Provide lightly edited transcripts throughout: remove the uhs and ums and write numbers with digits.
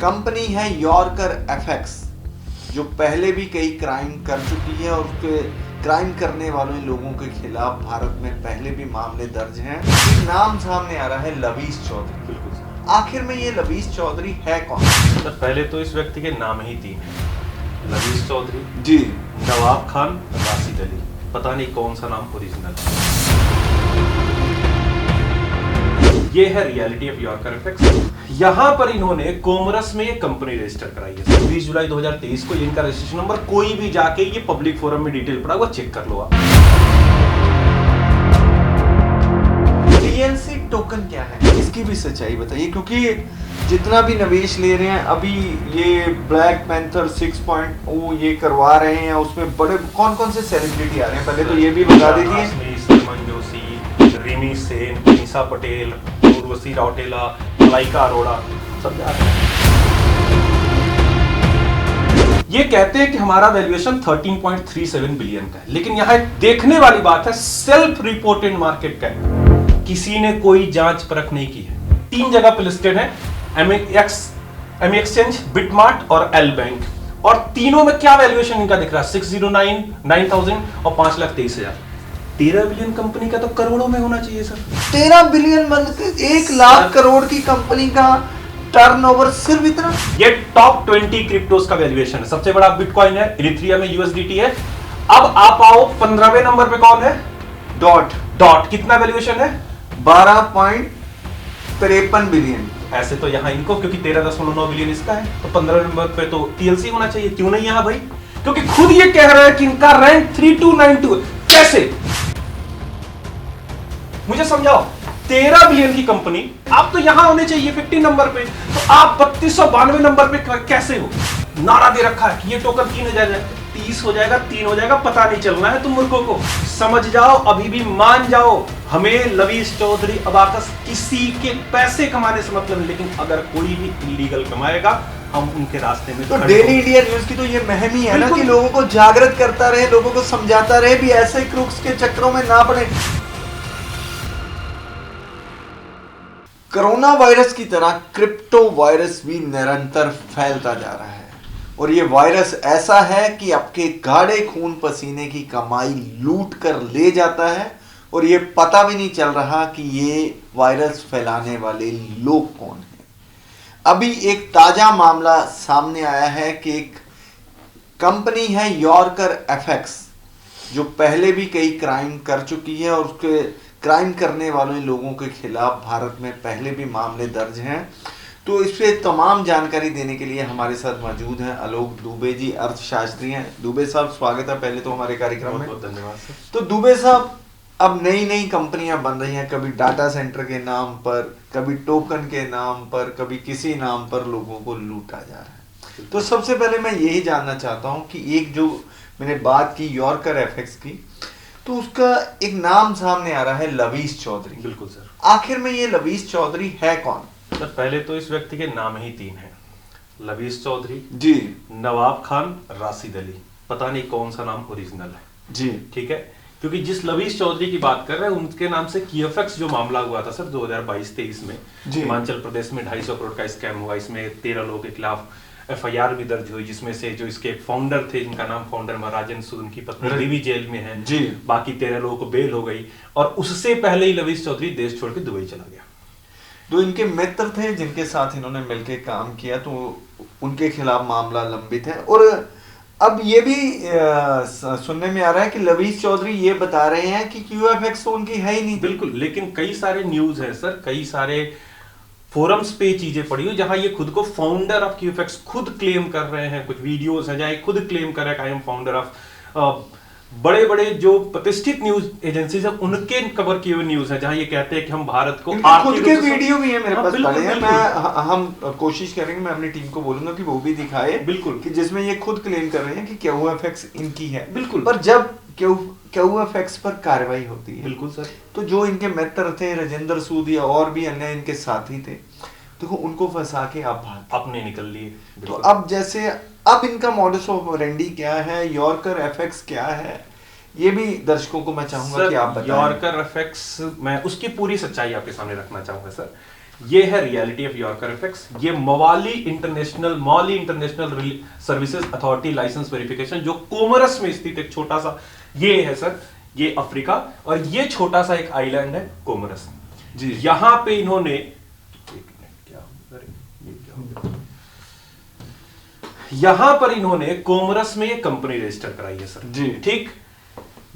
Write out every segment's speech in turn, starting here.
Company है yorker FX, जो पहले भी कई क्राइम कर चुकी है और उसके क्राइम करने वाले लोगों के खिलाफ भारत में पहले भी मामले दर्ज हैं। एक नाम सामने आ रहा है लवीस चौधरी। बिल्कुल। आखिर में ये लवीस चौधरी है कौन? सर पहले तो इस व्यक्ति के नाम ही 3 हैं, लवीस चौधरी जी, नवाब खान, राशिद अली। पता नहीं कौन सा नाम ओरिजिनल है। ये है रियलिटी ऑफ यॉर्कर एफएक्स। यहाँ पर इन्होंने कोमरस में ये कंपनी रजिस्टर कराई है 20 जुलाई 2023 को। इनका रजिस्ट्रेशन नंबर कोई भी जाके ये पब्लिक फोरम में डिटेल पड़ा हुआ चेक कर लो आप। टीएलसी टोकन क्या है, इसकी भी सच्चाई बताइए, क्योंकि जितना भी निवेश ले रहे हैं अभी ये ब्लैक पैंथर 6.0 ये करवा रहे हैं, उसमें बड़े कौन कौन से सेलिब्रिटी आ रहे हैं, पहले तो ये भी बता दीजिए। सलमान जोशी, रिमी सेन, निशा पटेल, उर्वशी रौटेला, मलाइका अरोड़ा, सब जा रहे हैं। ये कहते हैं कि हमारा वैल्यूएशन 13.37 बिलियन का है, लेकिन यहाँ देखने वाली बात है सेल्फ रिपोर्टेड मार्केट कैप, किसी ने कोई जांच परख नहीं की है। 3 जगह पे लिस्टेड है, एम एक्सचेंज, बिटमार्ट और एल बैंक, और तीनों में क्या वैल्यूएशन इनका दिख रहा है 609, 9000 और 5,23,000। 13 बिलियन कंपनी का तो करोड़ों में होना चाहिए सर। 13 बिलियन मतलब 1 लाख करोड़ की कंपनी का टर्नओवर सिर्फ इतना। ये टॉप 20 क्रिप्टोस का वैल्यूएशन है। सबसे बड़ा बिटकॉइन है, इरिथ्रियम में यूएसडीटी है। अब आप आओ 15वें नंबर पे कौन है? डॉट कितना वैल्यूएशन है? 12.53 बिलियन। ऐसे तो यहाँ इनको, क्योंकि 13.9 बिलियन इसका है, तो 15 नंबर पे तो टीएलसी होना चाहिए। क्यों नहीं यहाँ भाई? क्योंकि खुद ये कह रहे हैं कि इनका रैंक 3292। कैसे? मुझे समझाओ। 13 बिलियन की कंपनी, आप तो यहां होने चाहिए 50 नंबर पे, तो आप 3292 नंबर पे कैसे हो? नारा दे रखा है कि ये टोकन 30 हो जाएगा, 3 हो जाएगा, पता नहीं चलना है तुम मूर्खों को। समझ जाओ, अभी भी मान जाओ, हमें लवीस चौधरी अबाकस किसी के पैसे कमाने से मतलब नहीं, लेकिन अगर कोई भी इलीगल कमाएगा हम उनके रास्ते में। तो डेली इंडिया न्यूज की तो ये महम ही है ना कि लोगों को जागृत करता रहे, लोगों को समझाता रहे भी ऐसे क्रूक्स के चक्करों में ना पड़े। कोरोना वायरस की तरह क्रिप्टो वायरस भी निरंतर फैलता जा रहा है, और ये वायरस ऐसा है कि आपके गाढ़े खून पसीने की कमाई लूट कर ले जाता है, और ये पता भी नहीं चल रहा कि ये वायरस फैलाने वाले लोग कौन हैं। अभी एक ताजा मामला सामने आया है कि एक कंपनी है यॉर्कर एफएक्स, जो पहले भी कई क्राइम कर चुकी है और उसके क्राइम करने वाले लोगों के खिलाफ भारत में पहले भी मामले दर्ज हैं। तो इस पे तमाम जानकारी देने के लिए हमारे साथ मौजूद हैं आलोक दुबे जी, अर्थशास्त्री हैं। दुबे साहब स्वागत है पहले तो हमारे कार्यक्रम में। बहुत धन्यवाद सर। तो दुबे साहब, अब नई नई कंपनियां बन रही हैं, कभी डाटा सेंटर के नाम पर, कभी टोकन के नाम पर, कभी किसी नाम पर लोगों को लूटा जा रहा है। तो सबसे पहले मैं यही जानना चाहता हूं कि एक जो मैंने बात की यॉर्कर एफएक्स की, तो उसका एक नाम सामने आ रहा है लवीस चौधरी। बिल्कुल सर। आखिर में ये लवीस चौधरी है कौन? सर पहले तो इस व्यक्ति के नाम ही 3 हैं, लवीस चौधरी जी, नवाब खान, राशिद अली। पता नहीं कौन सा नाम ओरिजिनल है। जी, ठीक है, क्योंकि जिस लवीस चौधरी की बात कर रहे हैं उनके नाम से कीएफएक्स जो मामला हुआ था सर 2022-23 में, हिमाचल प्रदेश में 250 करोड़ का स्कैम हुआ। इसमें 13 लोगों के खिलाफ एफआईआर भी दर्ज हुई, जिसमें से जो इसके फाउंडर थे, जिनका नाम फाउंडर महाराजन सूद, उनकी पत्नी भी जेल में है जी। बाकी 13 लोगों को बेल हो गई, और उससे पहले ही लवीस चौधरी देश छोड़ के दुबई चला गया। जो इनके मित्र थे जिनके साथ इन्होंने मिलकर काम किया, तो उनके खिलाफ मामला लंबित है। और अब ये भी सुनने में आ रहा है कि लवीस चौधरी ये बता रहे हैं कि क्यूएफएक्स तो उनकी है ही नहीं। बिल्कुल, लेकिन कई सारे न्यूज है सर, कई सारे फोरम्स पे चीजें पड़ी हुई जहां ये खुद को फाउंडर ऑफ क्यूएफएक्स खुद क्लेम कर रहे हैं। कुछ वीडियोस हैं जहां ये खुद क्लेम कर रहे हैं आई एम फाउंडर ऑफ। बड़े बड़े जो प्रतिष्ठित न्यूज एजेंसीज है उनके कवर किए हुए न्यूज है जहां ये कहते हैं कि हम भारत को खुद के वीडियो भी है मेरे पास पड़े हैं। मैं हम कोशिश करेंगे, मैं अपनी टीम को बोलूंगा कि वो भी दिखाए, बिल्कुल, कि जिसमें ये खुद क्लेम कर रहे हैं कि क्यूएफएक्स इनकी है। बिल्कुल, पर जब क्यूएफएक्स पर कार्रवाई होती है, बिल्कुल सर, तो जो इनके मित्र थे राजेंद्र सूद या और भी अन्य इनके साथी थे, देखो उनको फंसा के आप अपने निकल लिए। तो अब जैसे अब इनका मॉडस ऑपरेंडी क्या है, यॉर्कर एफएक्स क्या है, ये भी दर्शकों को मैं चाहूंगा कि आप बताएं। यॉर्कर एफएक्स, मैं उसकी पूरी सच्चाई आपके सामने रखना चाहूंगा सर। ये है रियलिटी ऑफ यॉर्कर एफएक्स। ये Mwali International Services Authority licence verification, जो कोमोरस में स्थित एक छोटा सा, ये है सर, ये अफ्रीका, और ये छोटा सा एक आइलैंड है कोमोरस जी। यहां पे इन्होंने यहां पर इन्होंने कोमोरस में ये कंपनी रजिस्टर कराई है सर जी। ठीक,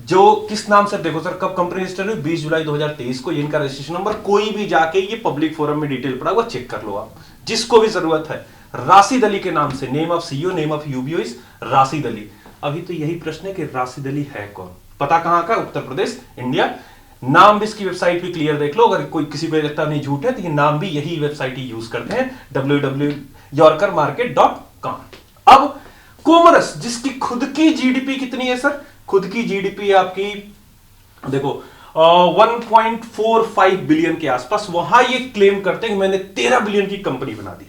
जो किस नाम से, देखो सर कब कंपनी रजिस्टर हुई, 20 जुलाई 2023 को। इनका रजिस्ट्रेशन नंबर कोई भी जाके ये पब्लिक फोरम में डिटेल पड़ा हुआ चेक कर लो आप, जिसको भी जरूरत है। राशिद अली के नाम से, name of CEO, name of UBO is Rashid Ali. अभी तो यही प्रश्न है कि राशिद अली है कौन? पता कहां का? उत्तर प्रदेश, इंडिया। नाम भी इसकी वेबसाइट पे क्लियर देख लो, अगर कोई किसी को लगता नहीं झूठ है तो ये नाम भी यही वेबसाइट ही यूज करते हैं, www.yorkermarket.com। अब कोमोरस, जिसकी खुद की जीडीपी कितनी है सर? खुद की जीडीपी आपकी देखो 1.45 बिलियन के आसपास। वहां ये क्लेम करते हैं कि मैंने 13 बिलियन की कंपनी बना दी।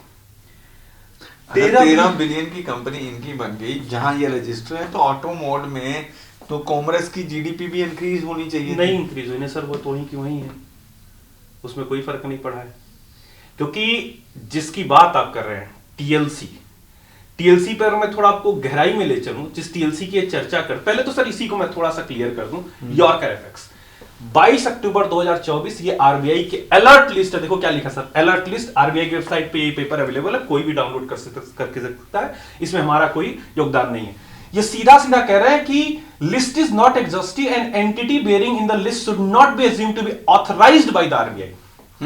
13 बिलियन की कंपनी इनकी बन गई, जहां ये रजिस्टर है, तो ऑटो मोड में तो कोमोरस की जीडीपी भी इंक्रीज होनी चाहिए। नहीं इंक्रीज हुई ना सर, वो तो वहीं की वहीं है, उसमें कोई फर्क नहीं पड़ा है। क्योंकि जिसकी बात आप कर रहे हैं टीएलसी पर मैं थोड़ा आपको गहराई में ले चलूं, जिस टीएलसी की चर्चा कर, पहले तो सर इसी को मैं थोड़ा सा क्लियर कर दूं। यॉर्कर एफएक्स 22 अक्टूबर 2024 ये आरबीआई के अलर्ट लिस्ट है। देखो क्या लिखा सर, अलर्ट लिस्ट। आरबीआई की वेबसाइट पे ये पेपर अवेलेबल है, कोई भी डाउनलोड करके सकता है, इसमें हमारा कोई योगदान नहीं है। ये सीधा सीधा कह रहा है कि list is not exhaustive and entity bearing in the list should not be assumed to be authorised by the RBI.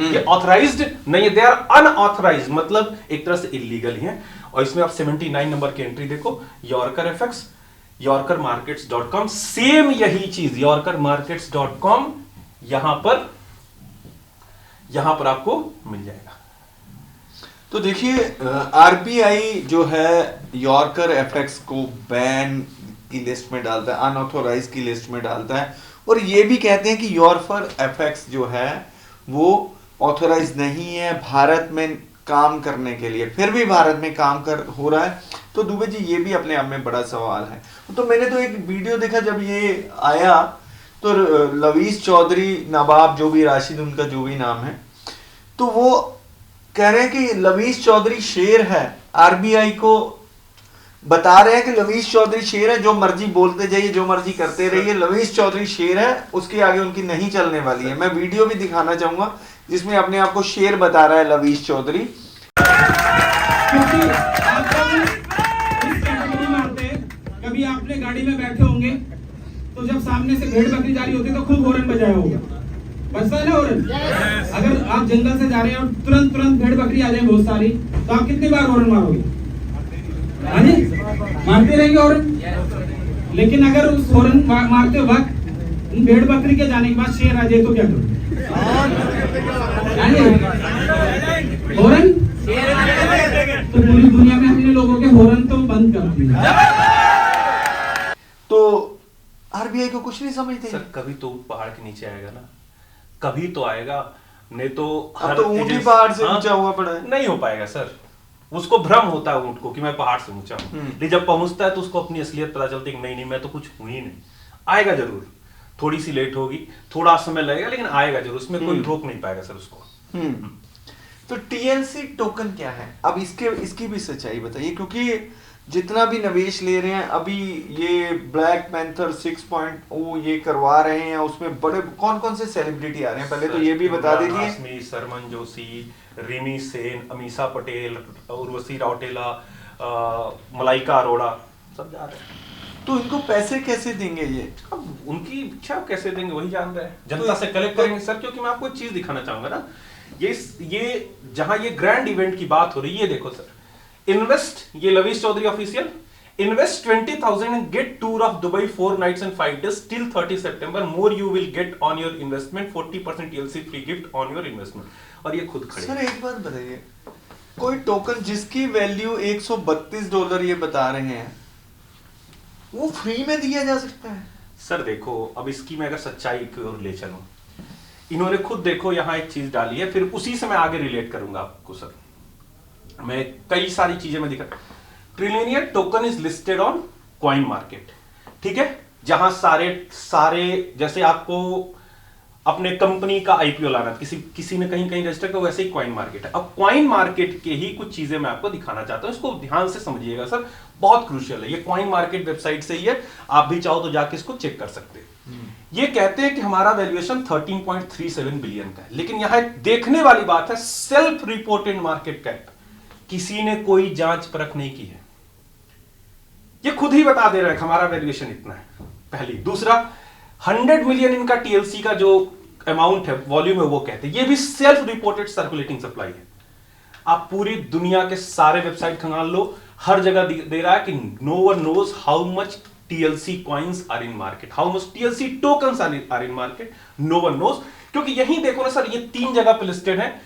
ये ऑथराइज्ड नहीं है, दे आर अनऑथराइज्ड, मतलब एक तरह से इलीगल ही है। और इसमें आप 79 नंबर की एंट्री देखो, यॉर्कर एफएक्स, yorkermarkets.com, सेम यही चीज yorkermarkets.com यहां पर आपको मिल जाएगा। तो देखिए आरबीआई जो है यॉर्कर एफएक्स को बैन की लिस्ट में डालता है, अनऑथोराइज की लिस्ट में डालता है, और ये भी कहते हैं कि यॉर्कर एफएक्स जो है वो ऑथोराइज नहीं है भारत में काम करने के लिए, फिर भी भारत में काम हो रहा है। तो दुबे जी ये भी अपने आप में बड़ा सवाल है। तो मैंने तो एक वीडियो देखा जब ये आया, तो लवीज चौधरी, नवाब, जो भी राशिद, उनका जो भी नाम है, तो वो कह रहे हैं कि लवीज चौधरी शेर है। आरबीआई को बता रहे हैं कि लवीज चौधरी शेर है, जो मर्जी बोलते जाइए, जो मर्जी करते रहिए, लवीज चौधरी शेर है, उसके आगे उनकी नहीं चलने वाली है। मैं वीडियो भी दिखाना चाहूंगा जिसमें अपने आप को शेर बता रहा है लवीज चौधरी। कभी आपने गाड़ी में बैठे होंगे तो जब सामने से भेड़ बकरी जा रही होती है तो खूब हॉर्न बजाया होगा, बजता है ना हॉर्न? अगर आप जंगल से जा रहे हैं और तुरंत भेड़ बकरी आ जाए बहुत सारी, तो आप कितनी बार हॉर्न मारोगे? हाँ जी, मारते रहेंगे हॉर्न। लेकिन अगर उस हॉर्न मारते वक्त भेड़ बकरी के जाने के बाद शेर आ जाए तो क्या करोगे? हॉर्न तो पूरी दुनिया में हमने लोगों के हॉर्न तो बंद कर दिए। तो आरबीआई को कुछ नहीं समझते सर, कभी तो पहाड़ के नीचे आएगा ना, कभी तो आएगा, नहीं तो अब तो ऊंट ही पहाड़ से ऊंचा हुआ पड़ा है। नहीं हो पाएगा सर, उसको भ्रम होता है ऊंट को कि मैं पहाड़ से ऊंचा हूं, लेकिन जब पहुंचता है तो उसको अपनी असलियत पता चलती है कि नहीं मैं तो कुछ हूं ही नहीं। आएगा जरूर, थोड़ी सी लेट होगी, थोड़ा समय लगेगा, लेकिन आएगा जरूर, उसमें कोई रोक नहीं पाएगा सर उसको। तो टीएलसी टोकन क्या है? अब इसकी भी सच्चाई बताइए, क्योंकि जितना भी निवेश ले रहे हैं अभी ये ब्लैक पैंथर 6.0 ये करवा रहे हैं, उसमें बड़े कौन से सेलिब्रिटी आ रहे हैं? पहले तो ये भी बता दीजिए। सरमन जोशी, रिमी सेन, अमीषा पटेल, उर्वशी राउटेला, मलाइका अरोड़ा, सब जा रहे हैं। तो इनको पैसे कैसे देंगे ये? अब उनकी इच्छा कैसे देंगे वही जान रहे हैं, जनता से कलेक्ट करेंगे सर। क्योंकि मैं आपको एक चीज दिखाना चाहूंगा ना, ये जहां ये ग्रैंड इवेंट की बात हो रही है, ये देखो सर, इन्वेस्ट, ये Lavish Chaudhary official, invest 20,000 and get tour of Dubai 4 nights and 5 days till 30 September. More you will get on your investment, 40% TLC free gift on your investment. और ये खुद खड़े। सर एक बात बताइए, कोई टोकन जिसकी वैल्यू $132 ये बता रहे हैं, वो फ्री में दिया जा सकता है? सर देखो, अब इसकी मैं अगर सच्चाई की ओर ले चलूं, इन्होंने खुद देखो यहां एक चीज डाली है, फिर उसी से मैं आगे रिलेट करूंगा आपको सर। मैं कई सारी चीजें मैं दिखा, trillionaire token is listed on coin market, ठीक है, जहां सारे जैसे आपको अपने कंपनी का आईपीओ लाना, किसी ने कहीं रजिस्टर किया, वैसे ही कॉइन मार्केट है। अब कॉइन मार्केट के ही कुछ चीजें मैं आपको दिखाना चाहता हूं, इसको ध्यान से समझिएगा सर, बहुत क्रूशियल है। ये कॉइन मार्केट वेबसाइट से ही है, आप भी चाहो तो जाके इसको चेक कर सकते हैं। ये कहते हैं कि हमारा वैल्यूएशन 13.37 बिलियन का है, लेकिन यहां एक देखने वाली बात है, सेल्फ रिपोर्टेड मार्केट कैप, किसी ने कोई जांच परख नहीं की है, ये खुद ही बता दे रहा है कि हमारा वैल्यूएशन इतना है, पहली। दूसरा, 100 मिलियन इनका टीएलसी का जो अमाउंट है, वॉल्यूम है, वो कहते हैं, ये भी सेल्फ रिपोर्टेड सर्कुलेटिंग सप्लाई है। आप पूरी दुनिया के सारे वेबसाइट खंगाल लो, हर जगह दे रहा है कि no one knows how much TLC coins are in market, how much TLC tokens are in market, no one knows। क्योंकि यही देखो ना सर, ये 3 जगह पे लिस्टेड है,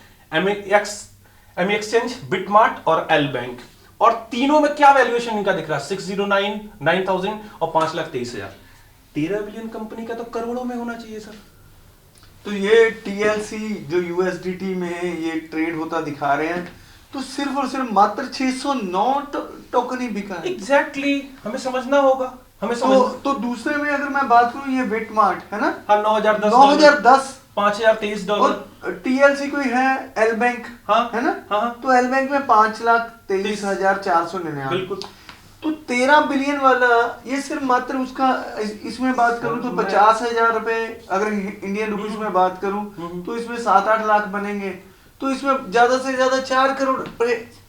MEXChange, बिटमार्ट और एल बैंक, और तीनों में क्या वैल्यूएशन इनका दिख रहा है, 609, 9000 और 5,23,000। 13 बिलियन कंपनी का तो करोड़ों में होना चाहिए सर। तो ये TLC जो USDT में ये ट्रेड होता दिखा रहे हैं, तो सिर्फ और सिर्फ मात्र 609 टोकन ही बिका है। एग्जैक्टली, हमें समझना होगा, हमें तो दूसरे में अगर मैं बात करूं, ये बिटमार्ट है ना, हाँ, 9,010 $5,023 और TLC कोई है एल बैंक, हाँ, है ना, हाँ, तो एल बैंक में 5,23,499। बिल्कुल। तो 13 बिलियन वाला ये सिर्फ मात्र उसका, इसमें बात करूं तो 50,000 रुपए, अगर इंडियन रुपीस में बात करूं तो इसमें 7-8 लाख बनेंगे, तो इसमें ज्यादा से ज्यादा 4 करोड़।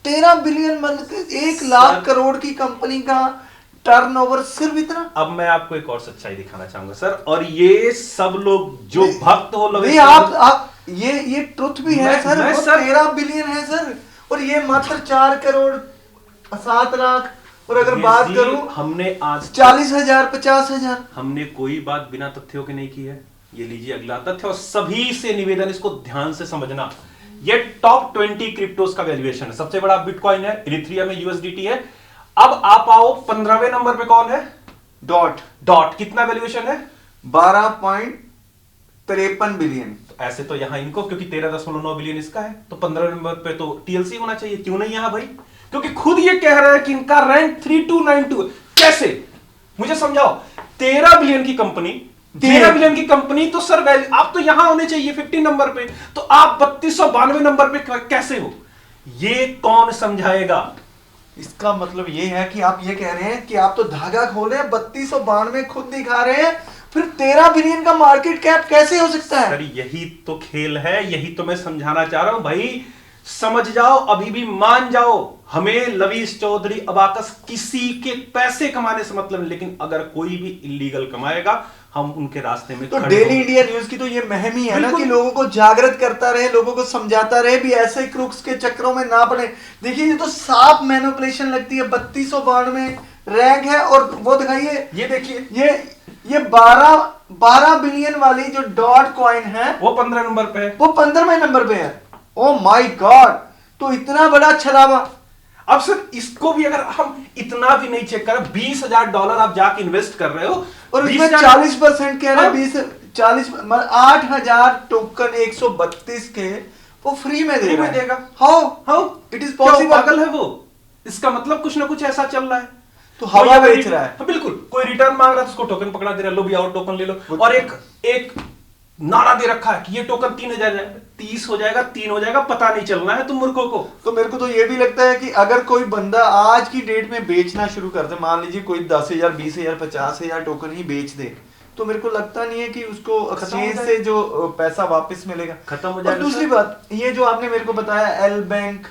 13 बिलियन मतलब 1 लाख करोड़ की कंपनी का टर्नओवर सिर्फ इतना। अब मैं आपको एक और सच्चाई दिखाना चाहूंगा सर, और ये सब लोग जो भक्त हो नहीं, आप ये ट्रुथ भी है सर, वो 13 बिलियन है सर, और ये मात्र 4 करोड़ 7 लाख। और अगर बात करूं, हमने आज 40,000 50,000, हमने कोई बात बिना तथ्यों के नहीं की है। ये लीजिए अगला तथ्य, और सभी से निवेदन, इसको ध्यान से समझना। ये टॉप 20 क्रिप्टोस का वैल्यूएशन है। सबसे बड़ा बिटकॉइन है, इरिथ्रियम में USDT है। अब आप आओ 15वें नंबर पे कौन है, डॉट। कितना वैल्यूएशन है, 12.53 बिलियन। ऐसे तो यहां इनको, क्योंकि 13.9 बिलियन इसका है, तो 15 नंबर पे तो TLC होना चाहिए, क्यों नहीं यहां भाई? क्योंकि खुद ये कह रहा है कि इनका रैंक 3292। कैसे, मुझे समझाओ। 13 बिलियन की कंपनी, 13 बिलियन की कंपनी, तो सर आप तो यहां होने चाहिए 15 नंबर पे, तो आप 3292 नंबर पे कैसे हो? ये कौन समझाएगा? इसका मतलब ये है कि आप ये कह रहे हैं कि आप तो धागा खोले 3292 खुद दिखा रहे हैं, फिर 13 बिलियन का मार्केट कैप कैसे हो सकता है? सर यही तो खेल है, यही तो मैं समझाना चाह रहा हूं भाई। समझ जाओ, अभी भी मान जाओ। हमें लवीस चौधरी, अबाकस, किसी के पैसे कमाने से मतलब नहीं, लेकिन अगर कोई भी इलीगल कमाएगा, हम उनके रास्ते में। तो डेली इंडिया न्यूज की तो ये महम ही है ना, कि लोगों को जागृत करता रहे, लोगों को समझाता रहे भी ऐसे क्रूक्स के चक्रों में ना पड़े। देखिए, ये तो साफ मैनिपुलेशन लगती है। 3292 रैंक है, और वो दिखाइए, ये देखिए, ये 12 बिलियन वाली जो डॉट कॉइन है, वो 15 नंबर पे है, वो 15वें नंबर पे है। ओ माय गॉड, तो इतना बड़ा छलावा। अब सर इसको भी अगर हम इतना भी नहीं चेक करें, $20,000 आप जाके इन्वेस्ट कर रहे हो, और इसमें 40% कह रहे हैं, 8,000 टोकन 132 के वो फ्री में देगा। How it is possible? पागल है वो। इसका मतलब कुछ ना कुछ ऐसा चल रहा है, तो हवा बेच रहा है। बिल्कुल, कोई रिटर्न मांग रहा है, उसको टोकन पकड़ा दे रहा है, लो भी आओ टोकन ले लो। और एक नारा दे रखा है कि ये टोकन 3,030 हो जाएगा, 3 हो जाएगा, पता नहीं चलना है तुम मूर्खों को। तो मेरे को तो ये भी लगता है कि अगर कोई बंदा आज की डेट में बेचना शुरू कर दे, मान लीजिए कोई 10,000 20,000 50,000 टोकन ही बेच दे, तो मेरे को लगता नहीं है कि उसको एक्सचेंज से जो पैसा वापस मिलेगा, खत्म हो जाएगा। दूसरी बात, ये जो आपने मेरे को बताया, एल बैंक,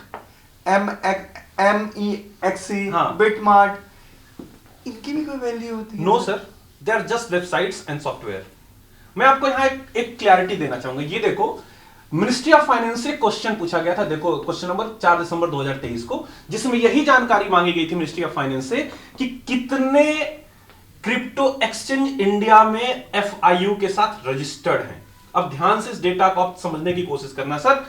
MEXC, बिटमार्ट, इनकी भी कोई वैल्यू होती है? No sir, they are just websites and software. मैं आपको यहां एक क्लैरिटी देना चाहूंगा। ये देखो, मिनिस्ट्री ऑफ फाइनेंस से क्वेश्चन पूछा गया था, देखो क्वेश्चन नंबर 4 दिसंबर 2023 को, जिसमें यही जानकारी मांगी गई थी मिनिस्ट्री ऑफ फाइनेंस से कि कितने क्रिप्टो एक्सचेंज इंडिया में FIU के साथ रजिस्टर्ड हैं। अब ध्यान से इस डेटा को आप समझने की कोशिश करना सर।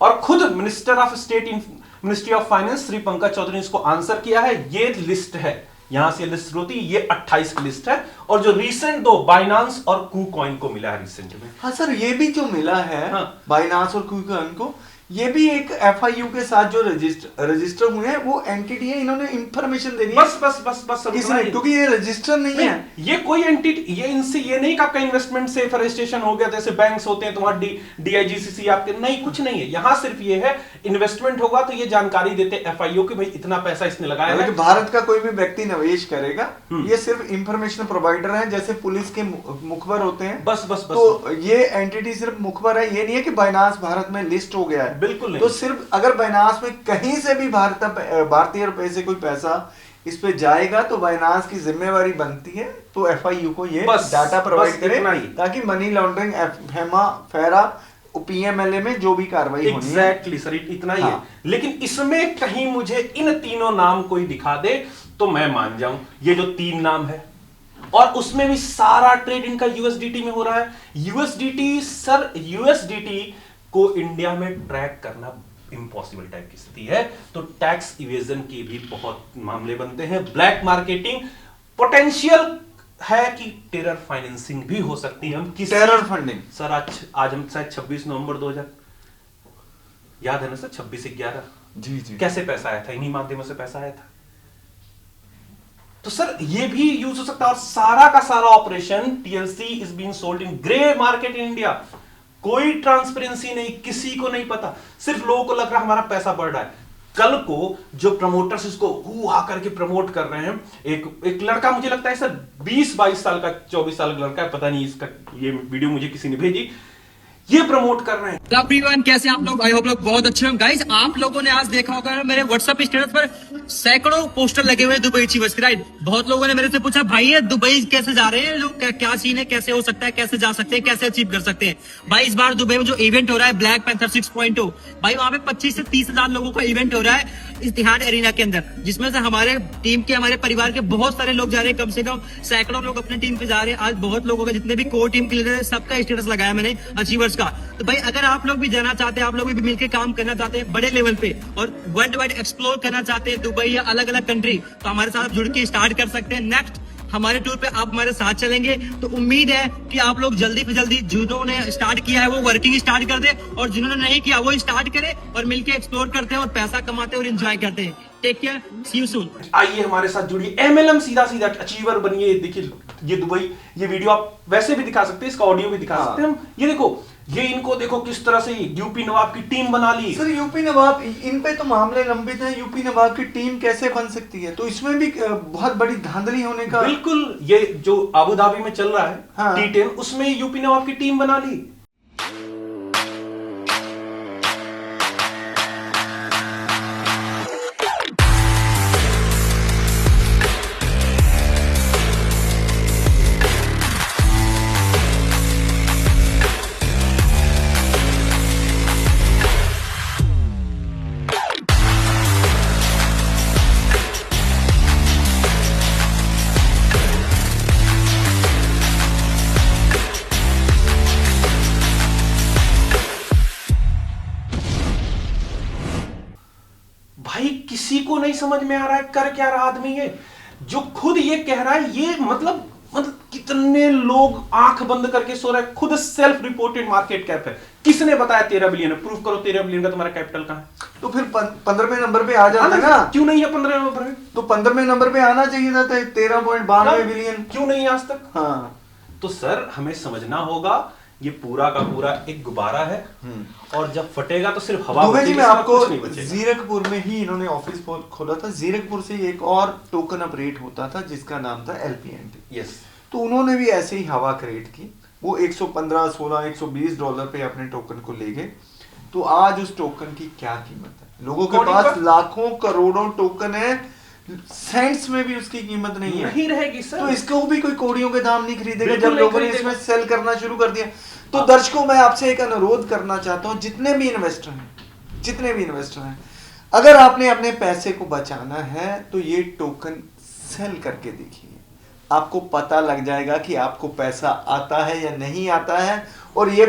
और खुद minister of state in ministry of finance Shri Pankaj Chaudhary ने इसको आंसर किया है। ये लिस्ट है, यहां से लिस्ट होती है, ये 28 की लिस्ट है, और जो रीसेंट 2 बाइनांस और KuCoin को मिला है रिसेंट में। हाँ सर, ये भी जो मिला है, हाँ, बाइनांस और KuCoin को, ये भी एक एफआईयू के साथ जो रजिस्टर हुए हैं वो एंटिटी है, इन्होंने इंफॉर्मेशन देनी है। बस किसने, क्योंकि ये रजिस्टर नहीं है, ये कोई एंटिटी, ये इनसे ये नहीं कि आपका इन्वेस्टमेंट से रजिस्ट्रेशन हो गया, जैसे बैंक्स होते हैं तुम्हारा डीआईजीसीसी आपके, नहीं कुछ नहीं है। यहां सिर्फ ये है इन्वेस्टमेंट होगा तो ये जानकारी देते एफआईओ कि भाई इतना पैसा इसने लगाया है। भारत का कोई भी व्यक्ति निवेश करेगा, ये सिर्फ इंफॉर्मेशन प्रोवाइडर है, जैसे पुलिस के मुखबर होते हैं। बस तो ये एंटिटी सिर्फ मुखबर है, ये नहीं है कि बाइनांस भारत में लिस्ट हो गया है, बिल्कुल नहीं। तो सिर्फ अगर बाइनांस में कहीं से भी भारतीय रुपए से कोई पैसा इस पे जाएगा तो बाइनांस की जिम्मेवारी बनती है, तो एफआईयू को ये डाटा प्रोवाइड करे ताकि मनी लॉन्ड्रिंग, फेरा, पीएमएलए में जो भी कार्रवाई होनी है। एग्जैक्टली सर, इतना ही है। लेकिन इसमें कहीं मुझे इन तीनों नाम कोई दिखा दे तो मैं मान जाऊं, ये जो 3 नाम है, और उसमें भी सारा ट्रेड इनका यूएसडीटी में हो रहा है। यूएसडीटी को इंडिया में ट्रैक करना इम्पॉसिबल टाइप की स्थिति है, तो टैक्स इवेजन के भी बहुत मामले बनते हैं, ब्लैक मार्केटिंग, पोटेंशियल है कि टेरर फाइनेंसिंग भी हो सकती है। हम किसी टेरर फंडिंग सर आज हम शायद 26 नवंबर 2000 याद है ना सर, 26/11 जी कैसे पैसा आया था, इन्हीं माध्यमों से पैसा आया था। तो सर ये भी यूज हो सकता है, और सारा का सारा operation TLC is being sold in grey market in India. कोई ट्रांसपेरेंसी नहीं, किसी को नहीं पता, सिर्फ लोगों को लग रहा है हमारा पैसा बढ़ रहा है। कल को जो प्रमोटर्स इसको हुआ करके प्रमोट कर रहे हैं, एक लड़का, मुझे लगता है सर 20-22 साल का, 24 साल का लड़का है, पता नहीं, इसका ये वीडियो मुझे किसी ने भेजी, ये प्रमोट कर रहे हैं। एवरीवन, कैसे आप लोग? आई होप लोग बहुत अच्छे हैं। गाइस, आप लोगों ने आज देखा होगा मेरे व्हाट्सएप स्टेटस पर सैकड़ों पोस्टर लगे हुए हैं दुबई अचीवर्स के, राइट? बहुत लोगों ने मेरे से पूछा, भाई ये दुबई कैसे जा रहे हैं लोग, क्या सीन है, कैसे हो सकता है, कैसे जा सकते हैं, कैसे अचीव कर सकते हैं? भाई इस बार दुबई में जो इवेंट हो रहा है ब्लैक पैंथर 6.0, भाई वहां पे 25 से 30 हजार लोगों का इवेंट हो रहा है इतिहाद एरिना के अंदर, जिसमें से हमारे टीम के, हमारे परिवार के बहुत सारे लोग जा रहे हैं, कम से कम सैकड़ों लोग अपनी टीम पे जा रहे हैं। आज बहुत लोगों का, जितने भी कोर टीम के लीडर है, सबका स्टेटस लगाया मैंने अचीवर्स का। तो भाई अगर आप लोग भी जाना चाहते हैं, आप लोग भी मिलकर काम करना चाहते हैं बड़े लेवल पे, और वर्ल्ड वाइड एक्सप्लोर करना चाहते हैं दुबई या अलग अलग कंट्री, तो हमारे साथ जुड़ के स्टार्ट कर सकते हैं। नेक्स्ट हमारे टूर पे आप हमारे साथ चलेंगे, तो उम्मीद है कि आप लोग जल्दी से जल्दी, जिन्होंने स्टार्ट किया है वो वर्किंग स्टार्ट कर दे, और जिन्होंने नहीं किया वो स्टार्ट करे, और मिलके एक्सप्लोर करते हैं और पैसा कमाते हैं और एंजॉय करते हैं। Take care, see you soon. आइए हमारे साथ जुड़िए, एमएलएम सीधा अचीवर बनिए। देखिए ये दुबई, ये वीडियो आप वैसे भी दिखा सकते हैं, इसका ऑडियो भी दिखा सकते हैं हम। ये देखो, ये इनको देखो किस तरह से यूपी नवाब की टीम बना ली। सर यूपी नवाब, इन पे तो मामले लंबित हैं, यूपी नवाब की टीम कैसे बन सकती है? तो इसमें भी बहुत बड़ी धांधली होने का। बिल्कुल, ये जो अबू धाबी में चल रहा है हाँ। T10, उसमें यूपी नवाब की टीम बना ली। भाई किसी को नहीं समझ में आ रहा है कर क्या रहा आदमी ये, जो खुद ये कह रहा है। ये मतलब कितने लोग आंख बंद करके सो रहे हैं। खुद सेल्फ रिपोर्टेड मार्केट कैप है। किसने बताया 13 बिलियन है? प्रूफ करो 13 बिलियन का तुम्हारा कैपिटल कहां है? तो फिर 15वें नंबर पे आ जाता है ना। क्यों नहीं है 15वें नंबर पे? तो 15वें नंबर पे आना चाहिए था 13.92 बिलियन। क्यों नहीं आज तक? हाँ, तो सर हमें समझना होगा, ये पूरा का पूरा एक गुब्बारा है, और जब फटेगा तो सिर्फ हवा दुबई जी में आपको जीरकपुर जीरकपुर में ही इन्होंने ऑफिस खोला था। जीरकपुर से एक और टोकन अपरेट होता था जिसका नाम था LPNT। यस, तो उन्होंने भी ऐसे ही हवा क्रिएट की। वो 115, 16, $120 पे अपने टोकन को ले गए। तो आज उस टोकन की क्या कीमत है? लोगों के पास लाखों करोड़ों टोकन है, सेंट्स में भी उसकी कीमत नहीं है। नहीं रहेगी सर। तो इसको भी कोई कौड़ियों के दाम नहीं खरीदेगा जब लोगों ने इसमें सेल करना शुरू कर दिया। तो दर्शकों, मैं आपसे एक अनुरोध करना चाहता हूं, जितने भी इन्वेस्टर हैं, अगर आपने अपने पैसे को बचाना है तो ये टोकन सेल करके देखिए। आपको पता लग जाएगा कि आपको पैसा आता है या नहीं आता है, और ये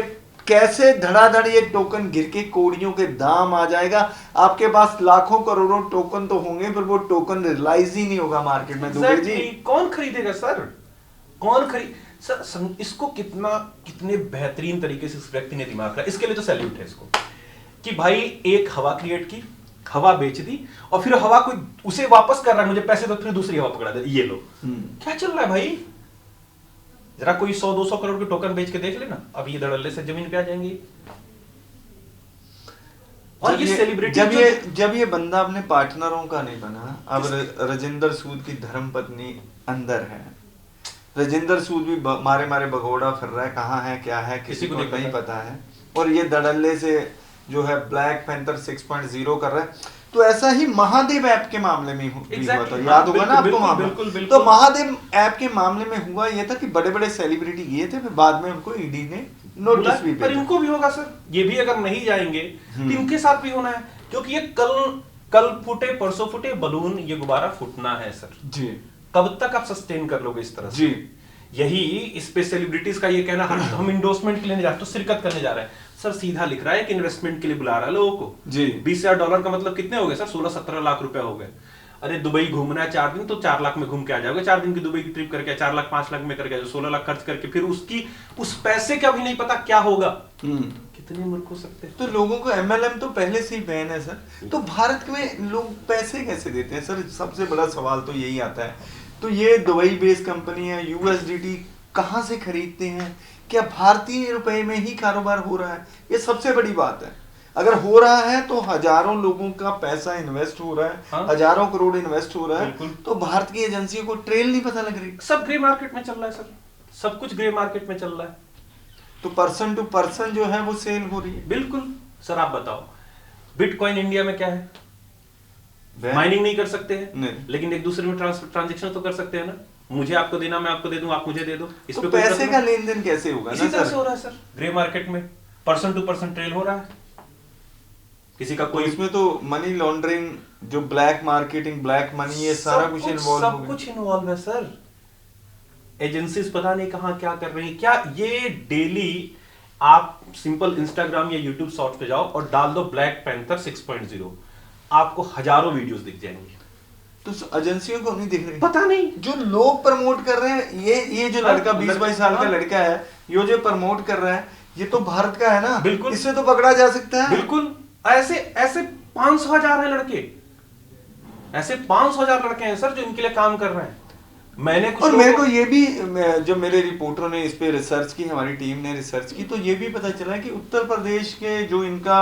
कैसे धड़ाधड़ ये टोकन गिर के कौड़ियों के दाम आ जाएगा। आपके पास लाखों करोड़ों टोकन तो होंगे, पर वो टोकन रियलाइज ही नहीं होगा मार्केट में। दुबे जी, कौन खरीदेगा सर? कौन खरीद सर? इसको कितने बेहतरीन तरीके से इस व्यक्ति ने दिमाग रखा, इसके लिए तो सैल्यूट है इसको। कि भाई एक हवा क्रिएट की, हवा बेच दी, और फिर हवा को उसे वापस कर रहा है, मुझे पैसे दो, फिर दूसरी हवा पकड़ा दे, ये लो। क्या चल रहा है भाई? जरा कोई 100-200 करोड़ के टोकन बेच के देख लेना, अब ये धड़ल्ले से जमीन पे आ जाएंगे। और ये सेलिब्रिटी जब ये बंदा अपने पार्टनरों का नहीं बना, अब राजेंद्र सूद की धर्मपत्नी अंदर है, राजेंद्र सूद भी मारे भगोड़ा फिर रहा है, कहाँ है क्या है किसी को नहीं पता है, और ये धड़ल्ले से जो है ब्लैक पैंथर 6.0 कर रहा है। तो ऐसा ही महादेव ऐप के मामले में हुआ था, याद होगा ना आपको मामला? तो महादेव ऐप के मामले में हुआ ये था कि बड़े बड़े सेलिब्रिटी गए थे, फिर बाद में उनको ईडी ने नोटिस भी पर इनको भी होगा सर, ये भी अगर नहीं जाएंगे तो इनके साथ भी होना है, क्योंकि ये कल फूटे परसों फूटे बलून, ये गुब्बारा फूटना है सर जी। कब तक आप सस्टेन कर लोगे इस तरह से? जी। यही इस पे सेलिब्रिटीज का ये कहना, हम इंडोर्समेंट के लिए नहीं जा रहे, तो शिरकत करने जा रहे हैं। सर सीधा लिख रहा है कि इन्वेस्टमेंट के लिए बुला रहा है लोगों को जी। $20,000 का मतलब कितने हो गए सर? 16-17 लाख रुपए हो गए। अरे दुबई घूमना है 4 दिन, तो 4 लाख में घूम के आ जाओगे, 4 दिन की दुबई की ट्रिप करके 4 लाख 5 लाख में करके 16 लाख खर्च करके, फिर उसकी उस पैसे का भी नहीं पता क्या होगा। कितने मूर्ख हो सकते हैं? तो लोगों को MLM तो पहले से ही बैन है सर, तो भारत में लोग पैसे कैसे देते हैं सर? सबसे बड़ा सवाल तो यही आता है। तो ये दुबई बेस्ड कंपनी है, USDT कहाँ से खरीदते हैं? क्या भारतीय रुपए में ही कारोबार हो रहा है? ये सबसे बड़ी बात है। अगर हो रहा है तो हजारों लोगों का पैसा इन्वेस्ट हो रहा है, हाँ? हजारों करोड़ इन्वेस्ट हो रहा है, तो भारत की एजेंसियों को ट्रेल नहीं पता लग रही। सब ग्रे मार्केट में चल रहा है सर, सब कुछ ग्रे मार्केट में चल रहा है। तो पर्सन टू पर्सन जो है वो सेल हो रही है। बिल्कुल सर, आप बताओ बिटकॉइन इंडिया में क्या है? माइनिंग नहीं कर सकते हैं, लेकिन एक दूसरे में ट्रांजेक्शन तो कर सकते हैं ना। मुझे आपको देना, मैं आपको दे दूं, आप मुझे दे दो। इस तो पे पैसे का लेन देन कैसे होगा? इसी तरह से हो रहा है सर, ग्रे मार्केट में पर्सन टू पर्सन ट्रेल हो रहा है। किसी का कोई इसमें तो मनी लॉन्ड्रिंग, जो ब्लैक मार्केटिंग, ब्लैक मनी, ये सारा कुछ इन्वॉल्व हो सब कुछ इन्वॉल्व है सर। एजेंसीज पता नहीं कहां क्या कर रही है। क्या ये डेली आप सिंपल इंस्टाग्राम या यूट्यूब शॉर्ट्स पे जाओ और डाल दो ब्लैक पैंथर 6.0, आपको हजारों वीडियोस दिख जाएंगे। तो एजेंसियों को नहीं दिख रही, पता नहीं। जो लोग प्रमोट कर रहे हैं, ये जो लड़का 20-22 साल का लड़का है, ये जो प्रमोट कर रहा है, ये तो भारत का है ना। बिल्कुल, इससे तो पकड़ा जा सकता है। बिल्कुल। ऐसे 500,000 है लड़के, ऐसे 500,000 लड़के हैं सर जो इनके लिए काम कर रहे हैं। मैंने कुछ और मेरे को ये भी, जो मेरे रिपोर्टरों ने इस पे रिसर्च की, हमारी टीम ने रिसर्च की, तो ये भी पता चला कि उत्तर प्रदेश के जो इनका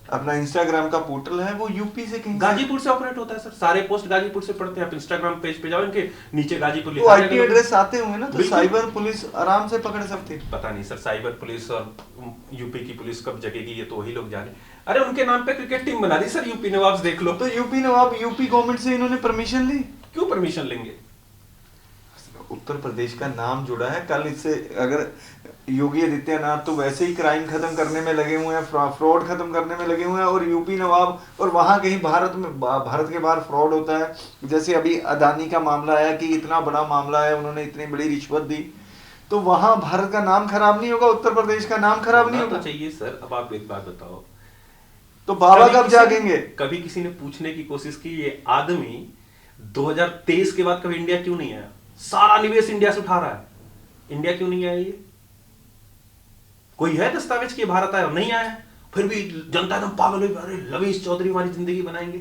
अपना इंस्टाग्राम का पोर्टल है, वो यूपी से कहीं गाजीपुर से ऑपरेट होता है सर। सारे पोस्ट गाजीपुर से पड़ते हैं। आप इंस्टाग्राम पेज पे जाओ, इनके नीचे गाजीपुर लिखा है। तो IP एड्रेस आते होंगे ना, तो बिल्कुल। साइबर पुलिस आराम से पकड़ सकती है। पता नहीं सर, साइबर पुलिस और यूपी की पुलिस कब जगेगी, ये तो वही लोग जाने। अरे उनके नाम पे क्रिकेट टीम बना दी सर, यूपी नवाब्स, देख लो। तो यूपी नवाब, यूपी गवर्नमेंट से इन्होंने परमिशन ली? क्यों परमिशन लेंगे? उत्तर प्रदेश का नाम जुड़ा है। कल इससे अगर योगी आदित्यनाथ तो वैसे ही क्राइम खत्म करने में लगे हुए हैं, फ्रॉड खत्म करने में लगे हुए हैं, और यूपी नवाब, और वहां कहीं भारत के बाहर फ्रॉड होता है। जैसे अभी अदानी का मामला आया कि इतना बड़ा मामला है, उन्होंने इतनी बड़ी रिश्वत दी, तो वहां भारत का नाम खराब नहीं होगा, उत्तर प्रदेश का नाम खराब नहीं होगा? चाहिए सर। अब आप एक बात बताओ, तो बाबा कब जागेंगे? कभी किसी ने पूछने की कोशिश की, ये आदमी 2023 के बाद कभी इंडिया क्यों नहीं आया? सारा निवेश इंडिया से उठा रहा है, इंडिया क्यों नहीं आया? ये कोई है दस्तावेज कि भारत आया? नहीं आया। फिर भी जनता एकदम पागल हुई, अरे लवीश चौधरी हमारी जिंदगी बनाएंगे।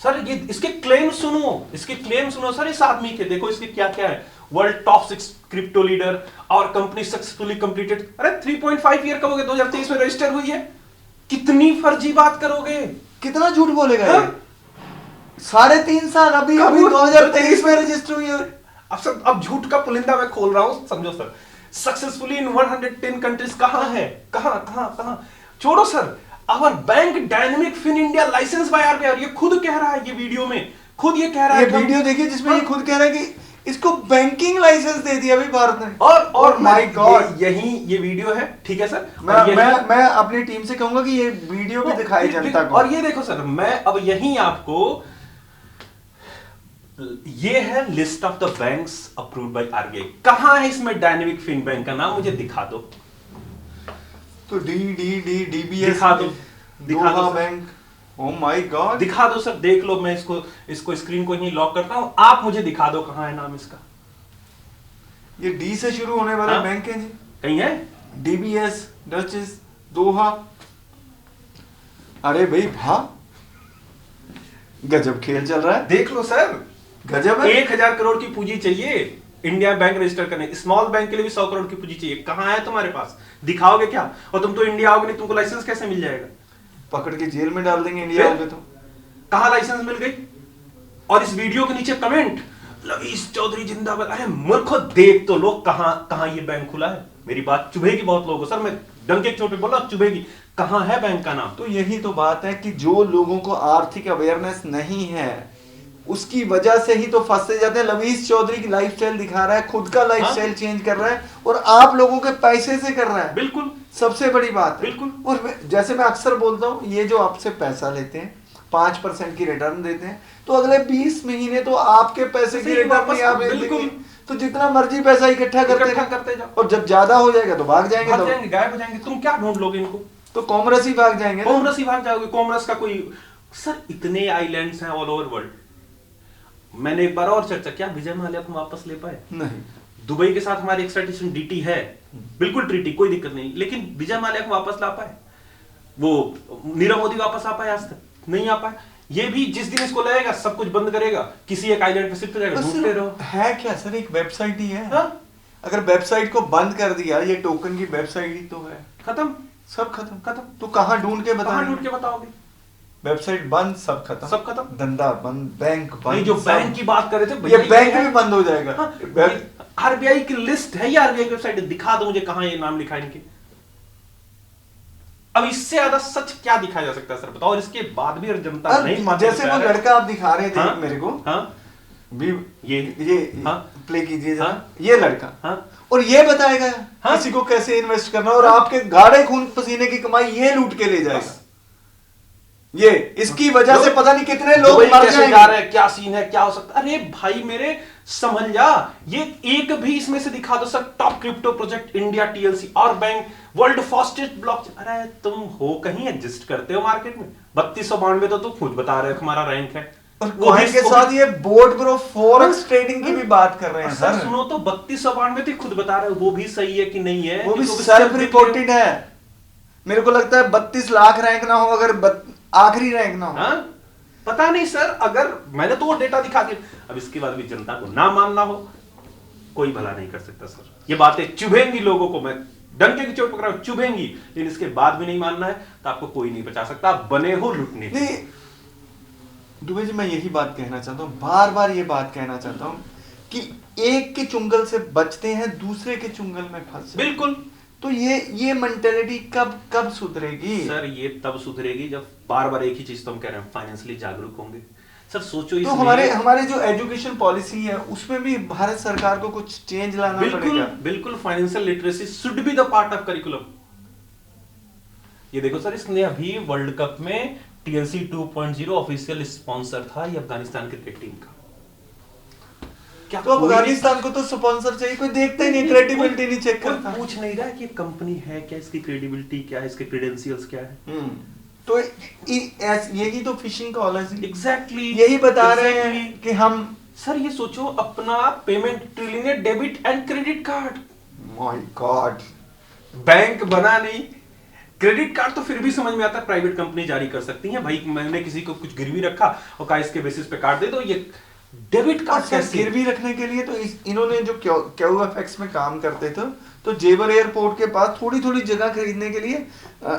सर ये इसके क्लेम सुनो, इसके क्लेम सुनो सर इस आदमी के। देखो इसके क्या क्या है, वर्ल्ड टॉप 6 क्रिप्टो लीडर और कंपनी सक्सेसफुली कंप्लीटेड। अरे 3.5 ईयर कब हो गए? 2023 में रजिस्टर हुई है। कितनी फर्जी बात करोगे, कितना झूठ बोलेगा ये? 3.5 साल, अभी 2023 में रजिस्टर हुई है। अब झूठ का पुलिंदा मैं खोल रहा हूं, समझो सर। सक्सेसफुली इन 110 कंट्रीज कहां है? कहां? छोड़ो sir. Our bank Dynamic Fin India licence by RBI, ये खुद कह रहा है, ये वीडियो में खुद ये कह रहा है। ये वीडियो देखिए जिसमें ये खुद कह रहा है कि इसको बैंकिंग लाइसेंस दे दिया अभी भारत ने। और माय गॉड, यही ये वीडियो है, ठीक है सर। मैं अपनी टीम से कहूंगा कि ये वीडियो भी दिखाई जनता को। और ये देखो सर, मैं अब यही आपको, ये है list of the banks approved by RBI। कहां है इसमें डायनेमिक फिन बैंक का नाम? मुझे दिखा दो। तो DBS दिखा दो दोहा बैंक। ओ माय गॉड, दिखा दो सर, देख लो। मैं इसको स्क्रीन को यहीं लॉक करता हूं, आप मुझे दिखा दो कहां है नाम इसका। ये D से शुरू होने वाला बैंक है जी। कहीं है? DBS, डचेस, दोहा। अरे भाई वाह, गजब खेल चल रहा है, देख लो सर, गजब है। 1000 करोड़ की पूंजी चाहिए इंडिया बैंक रजिस्टर करने, स्मॉल बैंक के लिए भी 100 करोड़ की पूंजी चाहिए। कहां है तुम्हारे पास? दिखाओगे क्या? और तुम तो इंडिया आओगे नहीं, तुमको लाइसेंस कैसे मिल जाएगा? पकड़ के जेल में डाल देंगे इंडिया आओगे तो। कहां लाइसेंस मिल गई? और इस वीडियो के नीचे कमेंट, लवीस चौधरी जिंदाबाद। अरे मूर्खो, देख तो लोग कहां कहां ये बैंक खुला है। मेरी बात चुभेगी बहुत लोगों को सर, मैं डंके की चोट पे बोल रहा हूं, चुभेगी। कहां है बैंक का नाम? तो यही तो बात है कि जो लोगों को आर्थिक अवेयरनेस नहीं है उसकी वजह से ही तो फंसते जाते हैं। लवीस चौधरी की लाइफस्टाइल दिखा रहा है, खुद का लाइफस्टाइल चेंज कर रहा है और आप लोगों के पैसे से कर रहा है। बिल्कुल, सबसे बड़ी बात है। बिल्कुल। और जैसे मैं अक्सर बोलता हूँ, ये जो आपसे पैसा लेते हैं 5% की रिटर्न देते हैं, तो अगले 20 महीने तो आपके पैसे की रिटर्न नहीं आप बिल्कुल। तो जितना मर्जी पैसा इकट्ठा करते जाओ, और जब ज्यादा हो जाएगा तो भाग जाएंगे, गायब हो जाएंगे। तुम क्या ढूंढ लोगे इनको? तो कॉमर्स ही भाग जाएंगे, कॉमर्स ही भाग जाओगे। कॉमर्स का कोई सर, इतने आइलैंड्स हैं ऑल ओवर वर्ल्ड। मैंने एक बार और चर्चा किया, विजय माल्या को वापस ले पाए नहीं। दुबई के साथ हमारी एक्सट्राडिशन डीटी है, बिल्कुल ट्रीटी, कोई दिक्कत नहीं, लेकिन विजय माल्या को वापस ला पाए? वो नीरव मोदी वापस आ पाए? आज तक नहीं आ पाए। ये भी जिस दिन इसको लगेगा सब कुछ बंद करेगा, किसी एक आइलैंड पे शिफ्ट हो जाएगा, ढूंढते रहो। है क्या सर, एक वेबसाइट ही है। हाँ? अगर वेबसाइट को बंद कर दिया, ये टोकन की वेबसाइट ही तो है, खत्म, सब खत्म। खत्म। तो कहाँ ढूंढ के कहां ढूंढ के बताओगे? वेबसाइट बंद, सब खत्म, सब खत्म। धंधा बंद, बैंक बंद। ये जो सब- बैंक की बात कर रहे थे ये भैया, बैंक है। भी बंद हो जाएगा। आरबीआई की लिस्ट है, ये आरबीआई की वेबसाइट, दिखा दो मुझे कहां ये नाम लिखा है इनके। अब इससे ज्यादा सच क्या दिखाया जा सकता है सर, बताओ? और इसके बाद भी जनता नहीं मानती। जैसे वो लड़का आप दिखा रहे थे हाँ? मेरे को, हाँ? भी ये हाँ? प्ले कीजिए हाँ? ये लड़का, हाँ? और ये बताएगा हाँ? किसी को कैसे इन्वेस्ट करना, और आपके गाढ़े खून पसीने की कमाई ये लूट के ले जाएगा। ये इसकी वजह से पता नहीं कितने लोग दुबई मर कैसे जाएंगे। जा रहे हैं, क्या सीन है, क्या हो सकता है? अरे भाई मेरे, समझ जा, ये एक भी इसमें से दिखा दो sir, top crypto project India TLC और बैंक, वर्ल्ड फास्टेस्ट ब्लॉकचेन। अरे तुम हो कहीं एग्जिस्ट करते हो मार्केट में? 3292 तो तुम खुद बता रहे हो हमारा रैंक है, और कॉइन के साथ ये बोर्ड ब्रो फॉरेक्स ट्रेडिंग की भी बात कर रहे हैं सर। सर। सुनो तो 3292 तो खुद बता रहे हो, वो भी सही है कि नहीं है? वो भी तो सेल्फ रिपोर्टेड है। मेरे को लगता है 32 लाख रैंक ना हो, अगर आखिरी रैंक ना हो। हाँ? पता नहीं सर, अगर मैंने तो वो डेटा दिखा दिया, अब इसके बाद भी जनता को ना मानना हो, कोई भला नहीं कर सकता सर। ये बातें चुभेंगी लोगों को, मैं डंके की चोट पकड़ा, चुभेंगी, लेकिन इसके बाद भी नहीं मानना है तो आपको कोई नहीं बचा सकता। आप बने हो लुटने। नहीं दुबे जी, मैं यही बात कहना चाहता हूँ, बार बार ये बात कहना चाहता हूँ कि एक के चुंगल से बचते हैं, दूसरे के चुंगल में फंस। बिल्कुल। तो ये मेंटेलिटी कब सुधरेगी सर? ये तब सुधरेगी जब बार बार एक ही चीज तो हम कह रहे हैं, फाइनेंशियली जागरूक होंगे सर। सोचो तो हमारे जो एजुकेशन पॉलिसी है उसमें भी भारत सरकार को कुछ चेंज लाना पड़ेगा। बिल्कुल, financial literacy should be the part of curriculum. ये देखो सर, इसने अभी वर्ल्ड कप में टीएलसी 2.0 ऑफिशियल स्पॉन्सर था ये अफगानिस्तान क्रिकेट टीम का। क्या तो अफगानिस्तान को तो स्पॉन्सर चाहिए, कोई देखता ही नहीं, क्रेडिबिलिटी नहीं चेक करता, पूछ नहीं रहा कि कंपनी है क्या, इसकी क्रेडिबिलिटी क्या है, इसके क्रेडेंशियल्स क्या है। तो यही तो फिशिंग कॉल है। एग्जैक्टली यही बता रहे हैं कि हम सर, ये सोचो अपना payment trillion debit and credit card. My God, bank बना नहीं, क्रेडिट कार्ड तो फिर भी समझ में आता है, प्राइवेट कंपनी जारी कर सकती है भाई। मैंने किसी को कुछ गिरवी रखा और कहा इसके बेसिस पे कार्ड दे दो, ये डेबिट कार्ड कैसे? गिरवी रखने के लिए तो इन्होंने जो QFX में काम करते थे, तो जेवर एयरपोर्ट के पास थोड़ी थोड़ी जगह खरीदने के लिए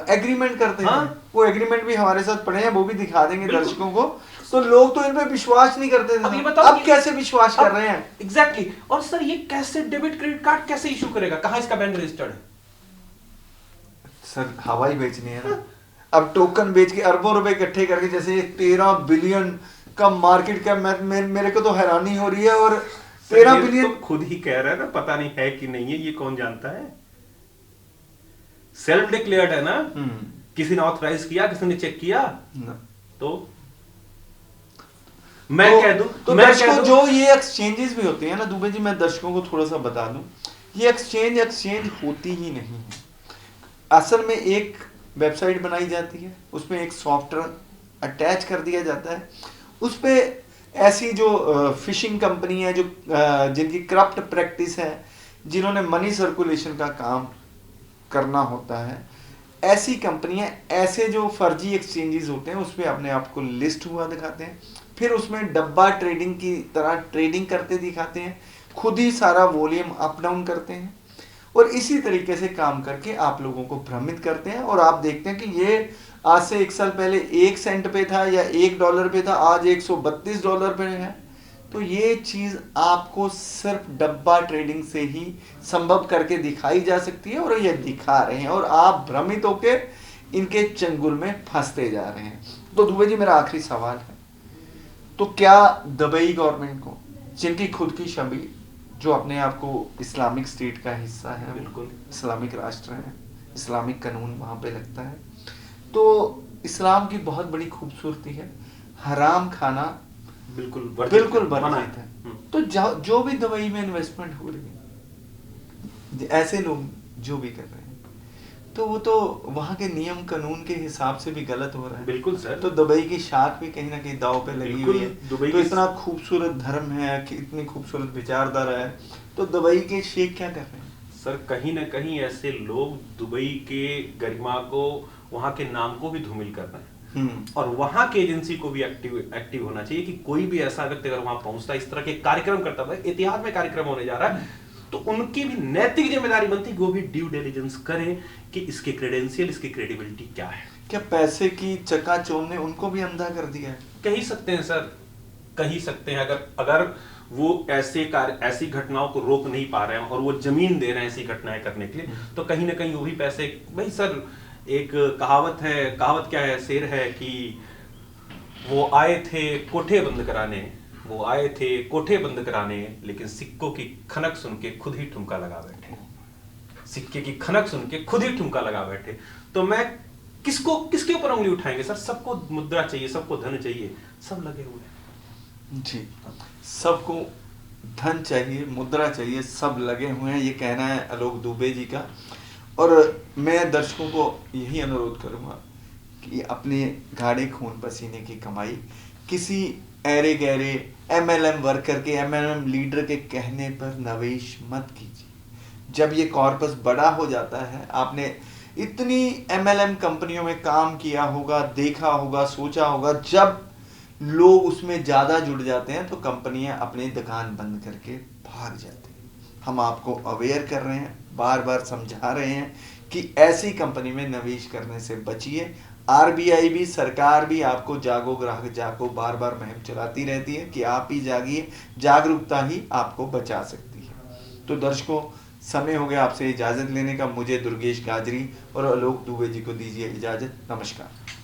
एग्रीमेंट करते हैं। वो एग्रीमेंट भी हमारे साथ पड़े हैं, वो भी दिखा देंगे दर्शकों को। तो लोग तो इन पे विश्वास नहीं करते थे, अब कैसे विश्वास कर रहे हैं? एग्जैक्टली। और सर ये कैसे डेबिट क्रेडिट कार्ड कैसे इशू करेगा? कहां इसका बैंक रजिस्टर्ड है? सर हवाई बेचनी है ना, अब टोकन बेच के अरबों रुपए इकट्ठे करके, जैसे 13 बिलियन का मार्केट कैप, मेरे को तो हैरानी हो रही है। और 13 बिलियन तो खुद ही कह रहा है ना, पता नहीं है कि नहीं है, ये कौन जानता है? सेल्फ डिक्लेयर्ड है ना, किसी ने ऑथराइज किया, किसी ने चेक किया ना। तो मैं कह दूं तो दर्शकों, जो ये एक्सचेंजेस भी होते हैं ना दुबे जी, मैं दर्शकों को थोड़ा सा बता दूं, ये एक्सचेंज होती ही नहीं है। असल में एक वेबसाइट बनाई जाती है, उसमें एक सॉफ्टवेयर अटैच कर दिया जाता है, उस पे ऐसी जो फिशिंग कंपनी है, जो जिनकी करप्ट प्रैक्टिस है, जिन्होंने मनी सर्कुलेशन का काम करना होता है, ऐसी कंपनियां ऐसे जो फर्जी एक्सचेंजेस होते हैं उसमें अपने आप को लिस्ट हुआ दिखाते हैं, फिर उसमें डब्बा ट्रेडिंग की तरह ट्रेडिंग करते दिखाते हैं, खुद ही सारा वॉल्यूम अप डाउन करते हैं और इसी तरीके से काम करके आप लोगों को भ्रमित करते हैं। और आप देखते हैं कि ये आज से 1 साल पहले 1 सेंट पे था या $1 पे था, आज $132 पे है। तो ये चीज आपको सिर्फ डब्बा ट्रेडिंग से ही संभव करके दिखाई जा सकती है और ये दिखा रहे हैं और आप भ्रमित होकर इनके चंगुल में फंसते जा रहे हैं। तो दुबे जी, मेरा आखिरी सवाल है, तो क्या दुबई गवर्नमेंट को, जिनकी खुद की छवि जो अपने आप को इस्लामिक स्टेट का हिस्सा है, बिल्कुल इस्लामिक राष्ट्र है, इस्लामिक कानून वहां पे लगता है, तो इस्लाम की बहुत बड़ी खूबसूरती है, हराम खाना बिल्कुल बिल्कुल मना वर्जित है। तो जो भी दुबई में इन्वेस्टमेंट हो रही है, ऐसे लोग जो भी कर रहे हैं, तो वो तो वहां के नियम कानून के हिसाब से भी गलत हो रहा है। बिल्कुल सर। तो दुबई की शाख भी कहीं ना कहीं दाव पे लगी हुई है। दुबई तो इतना खूबसूरत धर्म है, कि इतनी खूबसूरत विचारधारा है, तो दुबई के शेख क्या कर रहे हैं? सर कहीं ना कहीं ऐसे लोग दुबई के गरिमा को, वहां के नाम को भी धूमिल कर रहे हैं और वहां के एजेंसी को भी एक्टिव होना चाहिए कि कोई भी ऐसा व्यक्ति अगर वहां पहुंचता है, इस तरह के कार्यक्रम करता है, इतिहास में कार्यक्रम होने जा रहा है, तो उनकी भी नैतिक जिम्मेदारी बनती है कि वो भी ड्यू डिलिजेंस करें कि इसके क्रेडेंशियल, इसकी क्रेडिबिलिटी क्या है। क्या पैसे की चकाचौंध ने उनको भी अंधा कर दिया है? कह ही सकते हैं सर, कह ही सकते हैं। अगर वो ऐसी घटनाओं को रोक नहीं पा रहे हैं और वो जमीन दे रहे हैं ऐसी घटनाएं करने के लिए, तो कहीं ना कहीं वो भी पैसे, भाई सर एक कहावत क्या है, शेर है कि वो आए थे कोठे बंद कराने, लेकिन सिक्कों की खनक सुन के खुद ही ठुमका लगा बैठे। सिक्के की खनक सुन के खुद ही ठुमका लगा बैठे। तो मैं किसके ऊपर उंगली उठाएंगे सर? सबको मुद्रा चाहिए, सबको धन चाहिए, सब लगे हुए हैं जी। सबको धन चाहिए, मुद्रा चाहिए, सब लगे हुए हैं, ये कहना है आलोक दुबे जी का। और मैं दर्शकों को यही अनुरोध करूंगा कि अपने गाढ़े खून पसीने की कमाई किसी ऐरे गहरे MLM वर्कर के, MLM लीडर के कहने पर निवेश मत कीजिए। जब ये कॉर्पस बड़ा हो जाता है, आपने इतनी MLM कंपनियों में काम किया होगा, देखा होगा, सोचा होगा, जब लोग उसमें ज्यादा जुड़ जाते हैं तो कंपनियां अपनी दुकान बंद करके भाग जाती हैं। हम आपको अवेयर कर रहे हैं, बार बार समझा रहे हैं कि ऐसी कंपनी में निवेश करने से बचिए। RBI भी, सरकार भी आपको जागो ग्राहक जागो बार बार मुहिम चलाती रहती है कि आप ही जागिए, जागरूकता ही आपको बचा सकती है। तो दर्शकों, समय हो गया आपसे इजाजत लेने का। मुझे दुर्गेश गाजरी और आलोक दुबे जी को दीजिए इजाजत। नमस्कार।